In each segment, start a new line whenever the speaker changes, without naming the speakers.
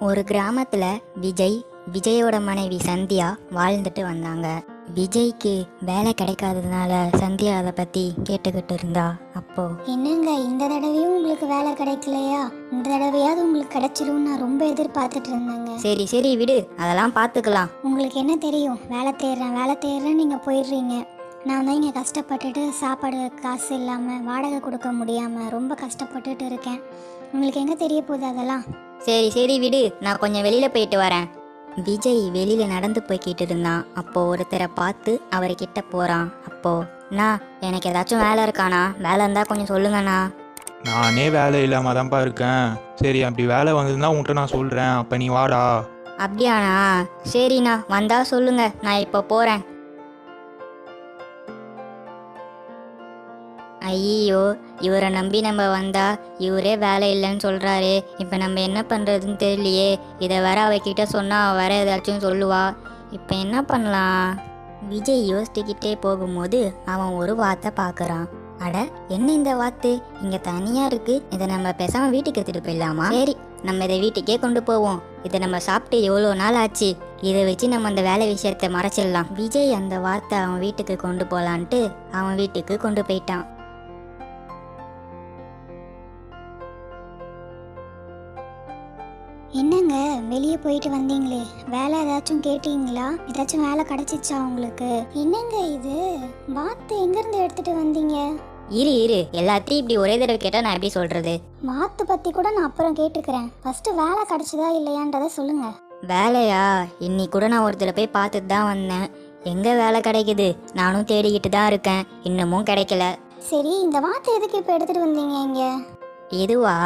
ஒரு கிராமத்துல விஜயோட மனைவி சந்தியா வாழ்ந்துட்டு வந்தாங்க. விஜய்க்கு வேலை கிடைக்காததுனால சந்தியா அதை பத்தி கேட்டுக்கிட்டு இருந்தா. அப்போ,
என்னங்க இந்த தடவையும் உங்களுக்கு வேலை கிடைக்கலையா? இந்த தடவையாவது உங்களுக்கு கிடைச்சிரும் நான் ரொம்ப எதிர்பார்த்துட்டு இருந்தேங்க.
சரி சரி விடு, அதெல்லாம் பார்த்துக்கலாம்.
உங்களுக்கு என்ன தெரியும், வேலை தேடுறேன் நீங்க போயிடுறீங்க. நான் தான் இங்கே கஷ்டப்பட்டுட்டு சாப்பாடு காசு இல்லாமல் வாடகை கொடுக்க முடியாமல் ரொம்ப கஷ்டப்பட்டுட்டு இருக்கேன். உங்களுக்கு எங்கே தெரிய போகுது அதெல்லாம்?
சரி சரி விடு, நான் கொஞ்சம் வெளியில போயிட்டு வரேன். விஜய் வெளியில நடந்து போய்கிட்டு இருந்தான். அப்போ ஒருத்தரை பார்த்து அவர்கிட்ட போறான். அப்போ, நான் எனக்கு ஏதாச்சும் வேலை இருக்கானா? வேலை இருந்தா கொஞ்சம் சொல்லுங்கண்ணா.
நானே வேலை இல்லாமல் தான்ப்பா இருக்கேன். சரி, அப்படி வேலை வந்ததுன்னா உன்கிட்ட நான் சொல்கிறேன், அப்போ நீ வாடா.
அப்படியாண்ணா? சரிண்ணா, வந்தா சொல்லுங்க, நான் இப்போ போறேன். ஐயோ, இவரை நம்பி நம்ம வந்தா இவரே வேலை இல்லைன்னு சொல்றாரு. இப்போ நம்ம என்ன பண்றதுன்னு தெரியலையே. இதை வேற அவகிட்ட சொன்னா அவ வேற ஏதாச்சும் சொல்லுவா. இப்போ என்ன பண்ணலாம்? விஜய் யோசிச்சுக்கிட்டே போகும்போது அவன் ஒரு வாத்தை பார்க்கறான். அட, என்ன இந்த வாத்து இங்க தனியா இருக்கு? இதை நம்ம பேசாம வீட்டுக்கு எடுத்துட்டு போயிடலாமா? சரி, நம்ம இதை வீட்டுக்கே கொண்டு போவோம். இதை நம்ம சாப்பிட்டு எவ்வளோ நாள் ஆச்சு. இதை வச்சு நம்ம அந்த வேலை விஷயத்தை மறைச்சிடலாம். விஜய் அந்த வாத்தை அவன் வீட்டுக்கு கொண்டு போலான்ட்டு அவன் வீட்டுக்கு கொண்டு போயிட்டான்.
என்னங்க வெளியே போயிட்டு வந்தீங்களே, வேலை ஏதாச்சும் கேட்டீங்களா? ஏதாச்சும் வேலை கிடைச்சிச்சா உங்களுக்கு? என்னங்க இது வாத்து எங்கேருந்து எடுத்துட்டு வந்தீங்க?
இரு, எல்லாத்தையும் இப்படி ஒரே தடவை கேட்டா நான் எப்படி சொல்றது?
வாத்து பற்றி கூட நான் அப்புறம் கேட்டுக்கிறேன். ஃபஸ்ட்டு வேலை கிடைச்சதா இல்லையான்றதை சொல்லுங்க.
வேலையா? இன்னைக்கு கூட நான் ஒருத்தரை போய் பார்த்துட்டு தான் வந்தேன். எங்க வேலை கிடைக்குது? நானும் தேடிக்கிட்டு தான் இருக்கேன், இன்னமும் கிடைக்கல.
சரி, இந்த வாத்து எதுக்கு இப்போ எடுத்துட்டு வந்தீங்க இங்கே?
எதுவா?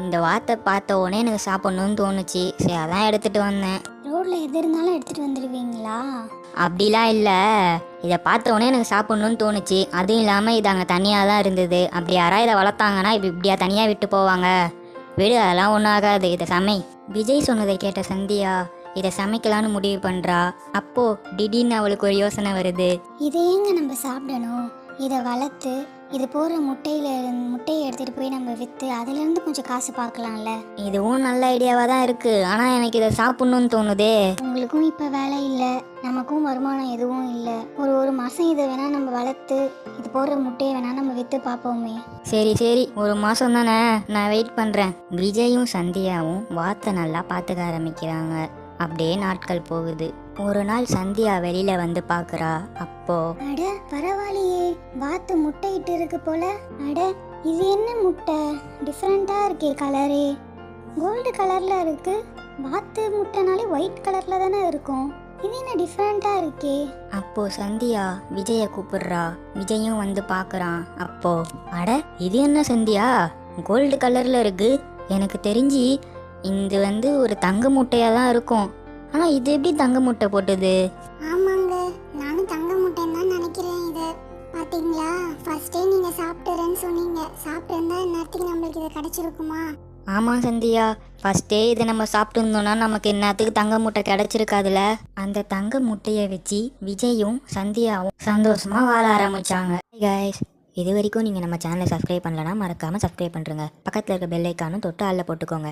இந்த வாத்தை பார்த்த உடனே எனக்கு சாப்பிடணும்னு தோணுச்சு. சரி, அதான் எடுத்துட்டு வந்தேன்.
ரோட்ல எது இருந்தாலும் எடுத்துட்டு வந்துடுவீங்களா?
அப்படிலாம் இல்லை, இதை பார்த்த உடனே எனக்கு சாப்பிடணும்னு தோணுச்சு. அதுவும் இல்லாமல் இது அங்கே தனியாக தான் இருந்தது. அப்படி யாராவது இதை வளர்த்தாங்கன்னா இப்படியா தனியாக விட்டு போவாங்க? விடு, அதெல்லாம் ஒன்றும் ஆகாது, இதை சமை. விஜய் சொன்னதை கேட்ட சந்தியா இதை சமைக்கலான்னு முடிவு பண்ணுறா. அப்போ திடீர்னு அவளுக்கு ஒரு யோசனை வருது.
இதை ஏங்க நம்ம சாப்பிடணும்? இதை வளர்த்து இது போகிற முட்டையை எடுத்துகிட்டு போய் நம்ம விற்று அதுலேருந்து கொஞ்சம் காசு பார்க்கலாம்ல.
இதுவும் நல்ல ஐடியாவாக தான் இருக்குது, ஆனால் எனக்கு இதை சாப்பிட்ணுன்னு தோணுதே.
உங்களுக்கும் இப்போ வேலை இல்லை, நமக்கும் வருமானம் எதுவும் இல்லை. ஒரு மாதம் இதை வேணால் நம்ம வளர்த்து இது போடுற முட்டையை வேணால் நம்ம விற்று பார்ப்போமே.
சரி, ஒரு மாதம் தானே, நான் வெயிட் பண்ணுறேன். விஜயும் சந்தியாவும் வாத்தை நல்லா பார்த்துக்க ஆரம்பிக்கிறாங்க. அப்படியே நாட்கள் போகுது. ஒரு நாள் சந்தியா வெளியில வந்து பாக்குறா. அப்போ,
அட பரவாயில்லையே, வாத்து முட்டை இட்டு இருக்கு போல. அட, இது என்ன முட்டை? டிஃப்ரெண்டா இருக்கே கலரே, கோல்டு கலர்ல இருக்கு. வாத்து முட்டைனாலே ஒயிட் கலர்ல தானே இருக்கும், இது என்ன டிஃப்ரெண்டா இருக்கே?
அப்போ சந்தியா விஜய கூப்பிடுறா. விஜயும் வந்து பாக்குறான். அப்போ, அட, இது என்ன சந்தியா, கோல்டு கலர்ல இருக்கு? எனக்கு தெரிஞ்சு இது ஒரு தங்க முட்டையா தான் இருக்கும். ஆனா இது எப்படி தங்க முட்டை போட்டுது?
ஆமாங்க, நானும் தங்க முட்டைன்னு தான் நினைக்கிறேன். இதை பாத்தீங்களா, ஃபர்ஸ்டே நீங்க சாப்பிட்டுறேன்னு சொன்னீங்க. சாப்பிட்டுருந்தா நேரத்துக்கு நம்மளுக்கு இது கிடைச்சிருக்குமா?
ஆமா சந்தியா, ஃபர்ஸ்டே இதை நம்ம சாப்பிட்டு இருந்தோம்னா நமக்கு என்னத்துக்கு தங்க முட்டை கிடைச்சிருக்காதுல. அந்த தங்க முட்டையை வச்சு விஜயும் சந்தியாவும் சந்தோஷமா வாழ ஆரம்பிச்சாங்க. கைஸ், இது வரைக்கும் நீங்கள் நம்ம சேனலை சப்ஸ்கிரைப் பண்ணலன்னா மறக்காமல் சப்ஸ்கிரைப் பண்ணுறங்க. பக்கத்தில் இருக்க பெல் ஐக்கானும் தொட்டு ஆளில் போட்டுக்கோங்க.